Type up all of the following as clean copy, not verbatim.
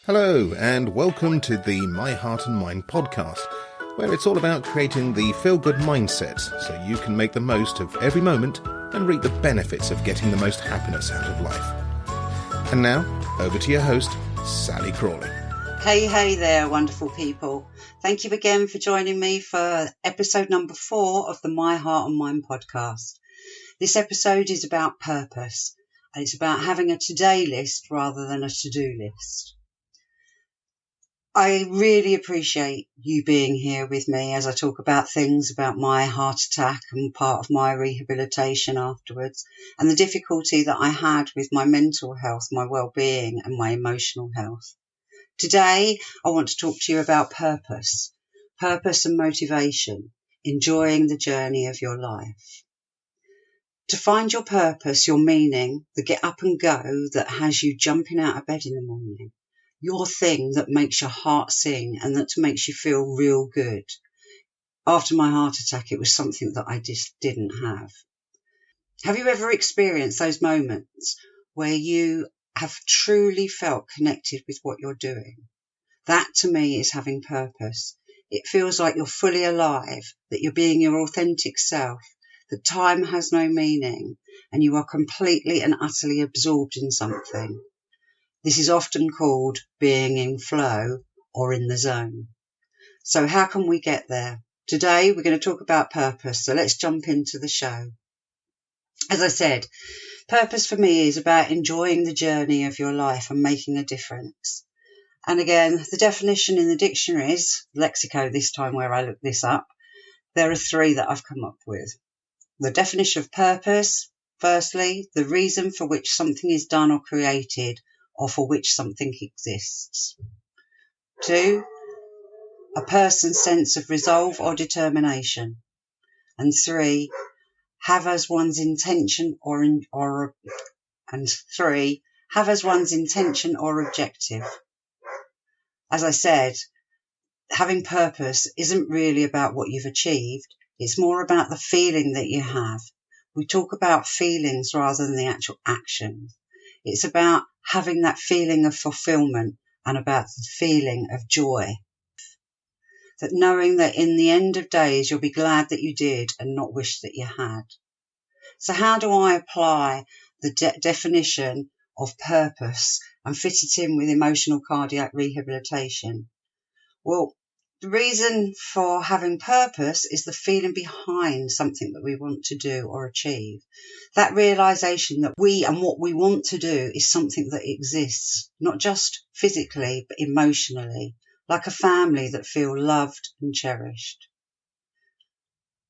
Hello, and welcome to the My Heart and Mind podcast, where it's all about creating the feel-good mindset so you can make the most of every moment and reap the benefits of getting the most happiness out of life. And now, over to your host, Sally Crawley. Hey there, wonderful people. Thank you again for joining me for episode number 4 of the My Heart and Mind podcast. This episode is about purpose, and it's about having a today list rather than a to-do list. I really appreciate you being here with me as I talk about things about my heart attack and part of my rehabilitation afterwards, and the difficulty that I had with my mental health, my well-being and my emotional health. Today, I want to talk to you about purpose and motivation, enjoying the journey of your life. To find your purpose, your meaning, the get up and go that has you jumping out of bed in the morning, your thing that makes your heart sing and that makes you feel real good. After my heart attack, it was something that I just didn't have. Have you ever experienced those moments where you have truly felt connected with what you're doing? That to me is having purpose. It feels like you're fully alive, that you're being your authentic self, that time has no meaning, and you are completely and utterly absorbed in something. This is often called being in flow or in the zone. So how can we get there? Today we're going to talk about purpose, so let's jump into the show. As I said, purpose for me is about enjoying the journey of your life and making a difference. And again, the definition in the dictionaries, Lexico this time where I looked this up, there are 3 that I've come up with. The definition of purpose, firstly, the reason for which something is done or created, or for which something exists. 2, a person's sense of resolve or determination. And 3, have as one's intention or objective. As I said, having purpose isn't really about what you've achieved. It's more about the feeling that you have. We talk about feelings rather than the actual action. It's about having that feeling of fulfillment and about the feeling of joy. That knowing that in the end of days, you'll be glad that you did and not wish that you had. So how do I apply the definition of purpose and fit it in with emotional cardiac rehabilitation? Well, the reason for having purpose is the feeling behind something that we want to do or achieve. That realization that we and what we want to do is something that exists, not just physically, but emotionally, like a family that feel loved and cherished.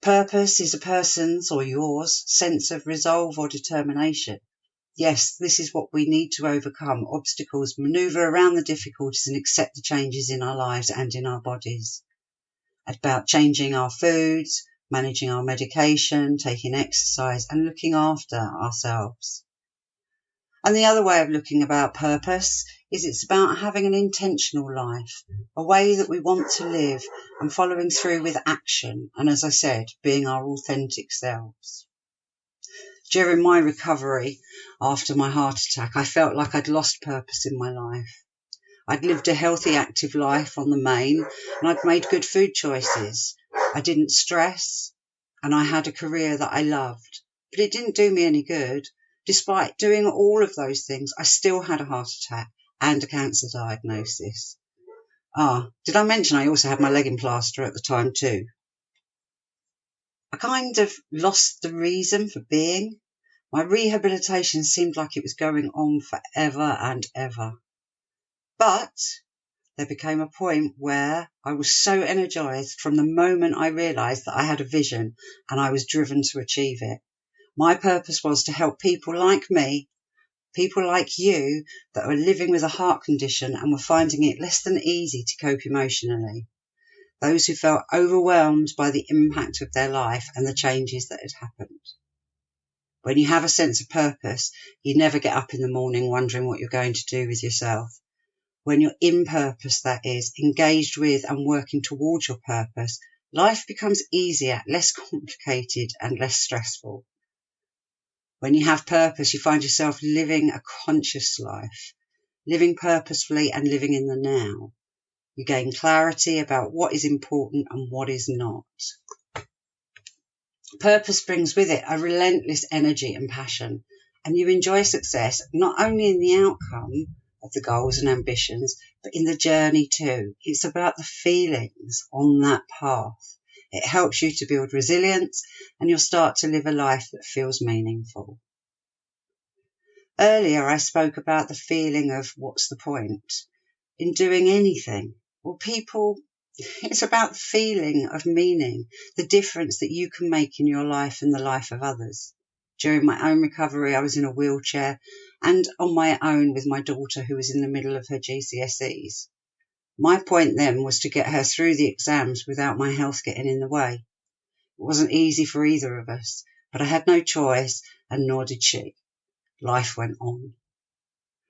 Purpose is a person's or yours sense of resolve or determination. Yes, this is what we need to overcome obstacles, maneuver around the difficulties and accept the changes in our lives and in our bodies. About changing our foods, managing our medication, taking exercise and looking after ourselves. And the other way of looking about purpose is it's about having an intentional life, a way that we want to live and following through with action. And as I said, being our authentic selves. During my recovery after my heart attack, I felt like I'd lost purpose in my life. I'd lived a healthy, active life on the main, and I'd made good food choices. I didn't stress, and I had a career that I loved. But it didn't do me any good. Despite doing all of those things, I still had a heart attack and a cancer diagnosis. Did I mention I also had my leg in plaster at the time too? I kind of lost the reason for being. My rehabilitation seemed like it was going on forever and ever. But there became a point where I was so energized from the moment I realized that I had a vision and I was driven to achieve it. My purpose was to help people like me, people like you that were living with a heart condition and were finding it less than easy to cope emotionally. Those who felt overwhelmed by the impact of their life and the changes that had happened. When you have a sense of purpose, you never get up in the morning wondering what you're going to do with yourself. When you're in purpose, that is, engaged with and working towards your purpose, life becomes easier, less complicated and less stressful. When you have purpose, you find yourself living a conscious life. living purposefully and living in the now. You gain clarity about what is important and what is not. Purpose brings with it a relentless energy and passion, and you enjoy success not only in the outcome of the goals and ambitions, but in the journey too. It's about the feelings on that path. It helps you to build resilience, and you'll start to live a life that feels meaningful. Earlier, I spoke about the feeling of what's the point in doing anything. Well, it's about the feeling of meaning, the difference that you can make in your life and the life of others. During my own recovery, I was in a wheelchair and on my own with my daughter who was in the middle of her GCSEs. My point then was to get her through the exams without my health getting in the way. It wasn't easy for either of us, but I had no choice, and nor did she. Life went on.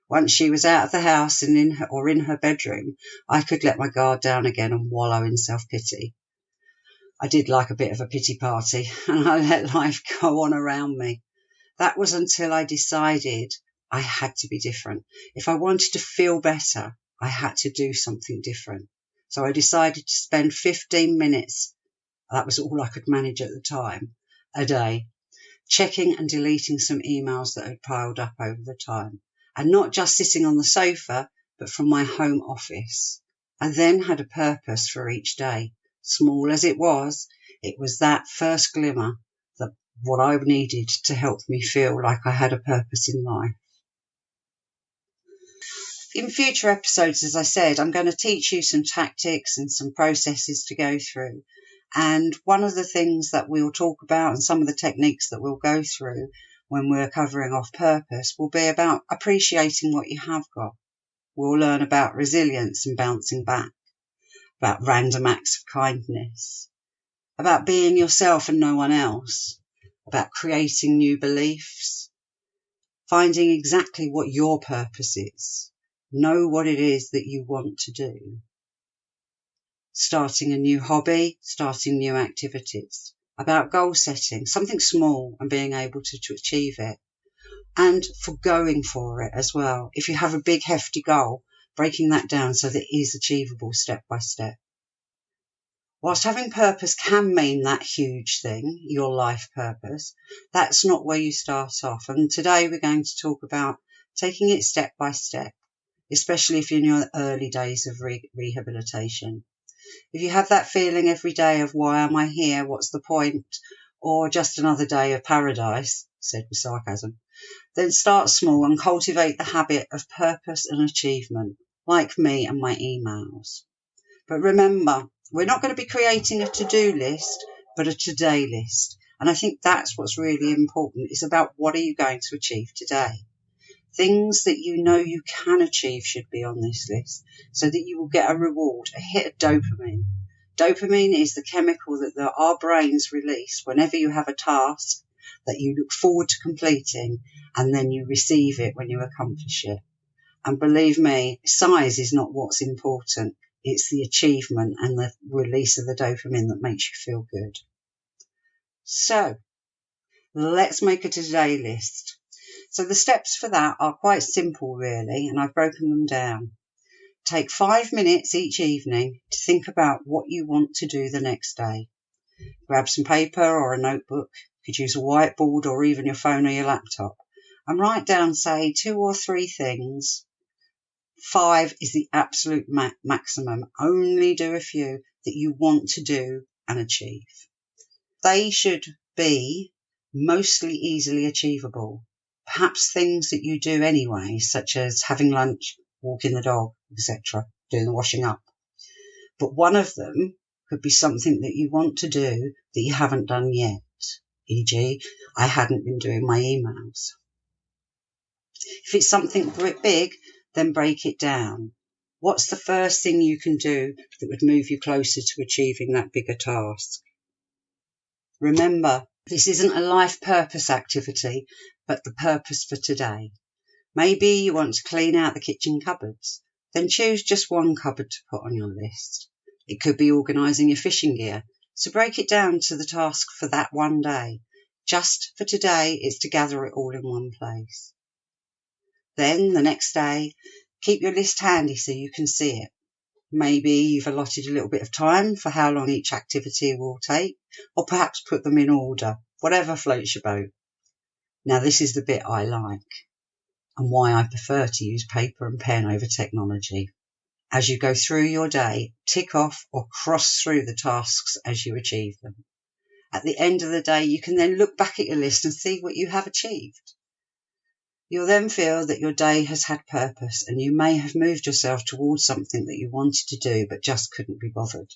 Once she was out of the house and in her bedroom, I could let my guard down again and wallow in self-pity. I did like a bit of a pity party, and I let life go on around me. That was until I decided I had to be different. If I wanted to feel better, I had to do something different. So I decided to spend 15 minutes, that was all I could manage at the time, a day, checking and deleting some emails that had piled up over the time. And not just sitting on the sofa, but from my home office. I then had a purpose for each day. Small as it was that first glimmer, what I needed to help me feel like I had a purpose in life. In future episodes, as I said, I'm going to teach you some tactics and some processes to go through. And one of the things that we'll talk about and some of the techniques that we'll go through when we're covering off purpose will be about appreciating what you have got. We'll learn about resilience and bouncing back, about random acts of kindness, about being yourself and no one else, about creating new beliefs, finding exactly what your purpose is, know what it is that you want to do, starting a new hobby, starting new activities, about goal setting, something small and being able to achieve it, and for going for it as well. If you have a big hefty goal, breaking that down so that it is achievable step by step. Whilst having purpose can mean that huge thing, your life purpose, that's not where you start off. And today we're going to talk about taking it step by step, especially if you're in your early days of rehabilitation. If you have that feeling every day of why am I here, what's the point, or just another day of paradise, said with sarcasm, then start small and cultivate the habit of purpose and achievement, like me and my emails. But remember, we're not going to be creating a to-do list, but a today list. And I think that's what's really important. It's about what are you going to achieve today. Things that you know you can achieve should be on this list so that you will get a reward, a hit of dopamine. Dopamine is the chemical that our brains release whenever you have a task that you look forward to completing and then you receive it when you accomplish it. And believe me, size is not what's important. It's the achievement and the release of the dopamine that makes you feel good. So, let's make a today list. So the steps for that are quite simple really, and I've broken them down. Take 5 minutes each evening to think about what you want to do the next day. Grab some paper or a notebook. You could use a whiteboard or even your phone or your laptop. And write down, say, 2 or 3 things. 5 is the absolute maximum. Only do a few that you want to do and achieve. They should be mostly easily achievable. Perhaps things that you do anyway, such as having lunch, walking the dog, etc., doing the washing up. But one of them could be something that you want to do that you haven't done yet. E.g., I hadn't been doing my emails. If it's something big, then break it down. What's the first thing you can do that would move you closer to achieving that bigger task? Remember, this isn't a life purpose activity, but the purpose for today. Maybe you want to clean out the kitchen cupboards. Then choose just one cupboard to put on your list. It could be organising your fishing gear. So break it down to the task for that one day. Just for today, it's to gather it all in one place. Then the next day, Keep your list handy so you can see it. Maybe you've allotted a little bit of time for how long each activity will take, or perhaps put them in order, whatever floats your boat. Now, this is the bit I like and why I prefer to use paper and pen over technology. As you go through your day, tick off or cross through the tasks as you achieve them. At the end of the day, you can then look back at your list and see what you have achieved. You'll then feel that your day has had purpose, and you may have moved yourself towards something that you wanted to do but just couldn't be bothered.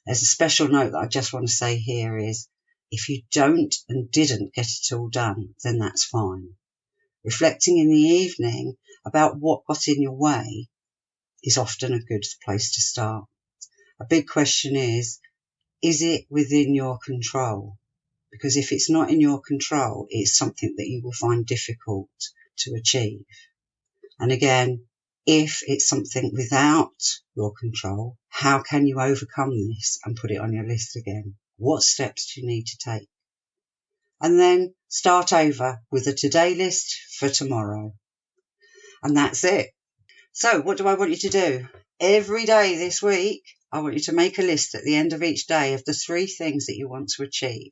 There's a special note that I just want to say here is, if you don't and didn't get it all done, then that's fine. Reflecting in the evening about what got in your way is often a good place to start. A big question is it within your control? Because if it's not in your control, it's something that you will find difficult to achieve. And again, if it's something without your control, how can you overcome this and put it on your list again? What steps do you need to take? And then start over with a today list for tomorrow. And that's it. So what do I want you to do? Every day this week, I want you to make a list at the end of each day of the 3 things that you want to achieve.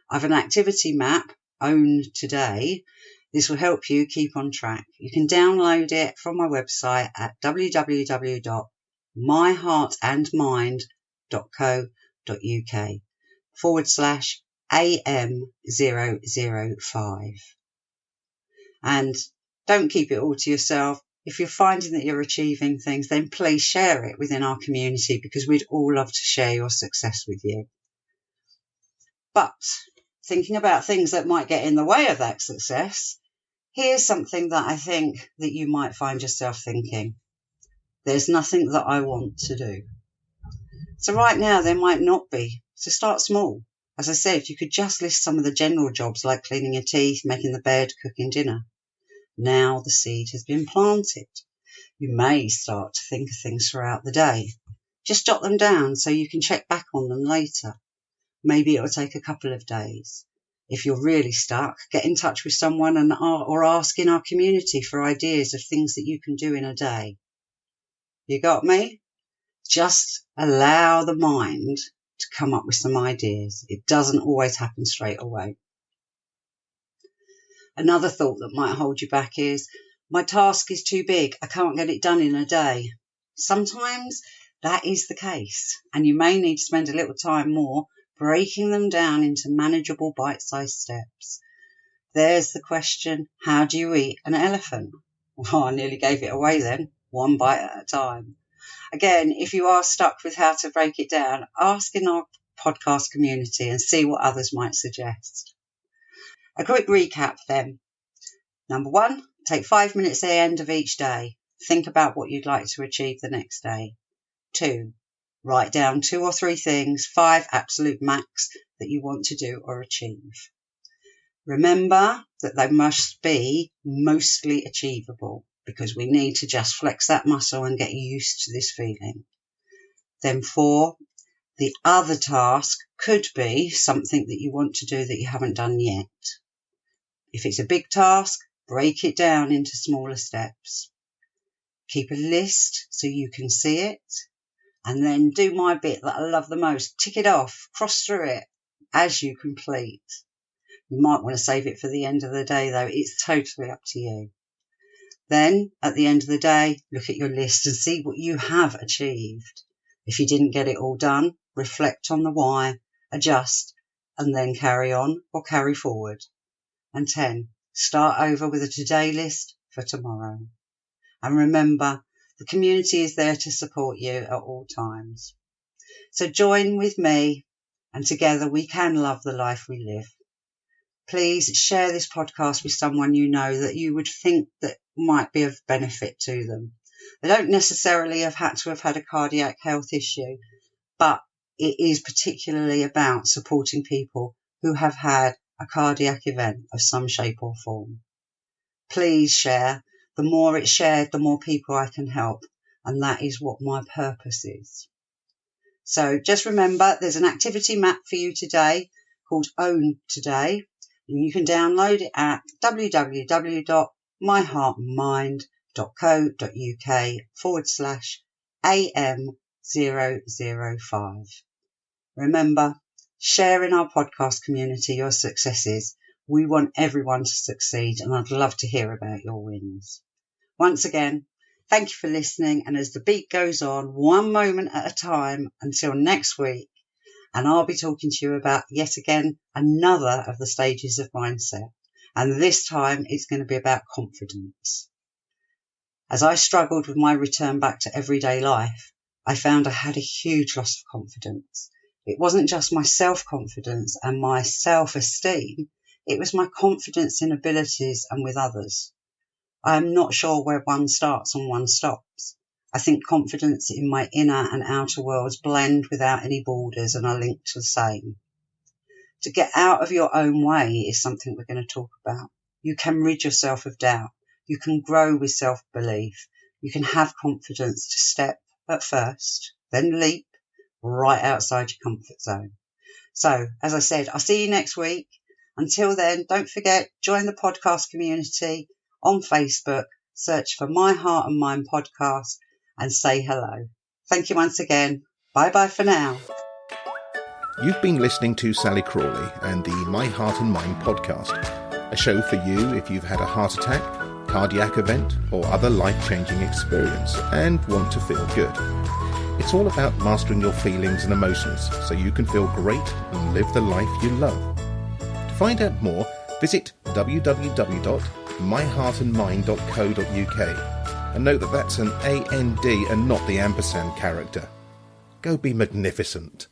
I have an activity map, Own Today. This will help you keep on track. You can download it from my website at www.myheartandmind.co.uk/AM005. And don't keep it all to yourself. If you're finding that you're achieving things, then please share it within our community, because we'd all love to share your success with you. But thinking about things that might get in the way of that success, here's something that I think that you might find yourself thinking. There's nothing that I want to do. So right now there might not be. So start small. As I said, you could just list some of the general jobs like cleaning your teeth, making the bed, cooking dinner. Now the seed has been planted. You may start to think of things throughout the day. Just jot them down so you can check back on them later. Maybe it will take a couple of days. If you're really stuck, get in touch with someone or ask in our community for ideas of things that you can do in a day. You got me? Just allow the mind to come up with some ideas. It doesn't always happen straight away. Another thought that might hold you back is, my task is too big. I can't get it done in a day. Sometimes that is the case, and you may need to spend a little time more breaking them down into manageable bite-sized steps. There's the question, how do you eat an elephant? Well, I nearly gave it away then, 1 bite at a time. Again, if you are stuck with how to break it down, ask in our podcast community and see what others might suggest. A quick recap then. Number 1, take 5 minutes at the end of each day. Think about what you'd like to achieve the next day. 2, write down 2 or 3 things, 5 absolute max, that you want to do or achieve. Remember that they must be mostly achievable, because we need to just flex that muscle and get used to this feeling. Then 4, the other task could be something that you want to do that you haven't done yet. If it's a big task, break it down into smaller steps. Keep a list so you can see it. And then do my bit that I love the most. Tick it off, cross through it as you complete. You might want to save it for the end of the day though. It's totally up to you. Then at the end of the day, look at your list and see what you have achieved. If you didn't get it all done, reflect on the why, adjust, and then carry on or carry forward. And 10, start over with a today list for tomorrow. And remember, the community is there to support you at all times. So join with me, and together we can love the life we live. Please share this podcast with someone you know that you would think that might be of benefit to them. They don't necessarily have had a cardiac health issue, but it is particularly about supporting people who have had a cardiac event of some shape or form. Please share. The more it's shared, the more people I can help. And that is what my purpose is. So just remember, there's an activity map for you today called Own Today. And you can download it at www.myheartandmind.co.uk. www.my-heartandmind.co.uk/AM005. Remember, share in our podcast community your successes. We want everyone to succeed, and I'd love to hear about your wins. Once again, thank you for listening, and as the beat goes on, one moment at a time, until next week, and I'll be talking to you about, yet again, another of the stages of mindset, and this time it's going to be about confidence. As I struggled with my return back to everyday life, I found I had a huge loss of confidence. It wasn't just my self-confidence and my self-esteem, it was my confidence in abilities and with others. I am not sure where one starts and one stops. I think confidence in my inner and outer worlds blend without any borders and are linked to the same. To get out of your own way is something we're going to talk about. You can rid yourself of doubt. You can grow with self-belief. You can have confidence to step at first, then leap right outside your comfort zone. So, as I said, I'll see you next week. Until then, don't forget, join the podcast community on Facebook, search for My Heart and Mind podcast and say hello. Thank you once again. Bye-bye for now. You've been listening to Sally Crawley and the My Heart and Mind podcast, a show for you if you've had a heart attack, cardiac event or other life-changing experience and want to feel good. It's all about mastering your feelings and emotions so you can feel great and live the life you love. To find out more, visit www.myheartandmind.co.uk and note that that's an AND and not the ampersand character. Go be magnificent.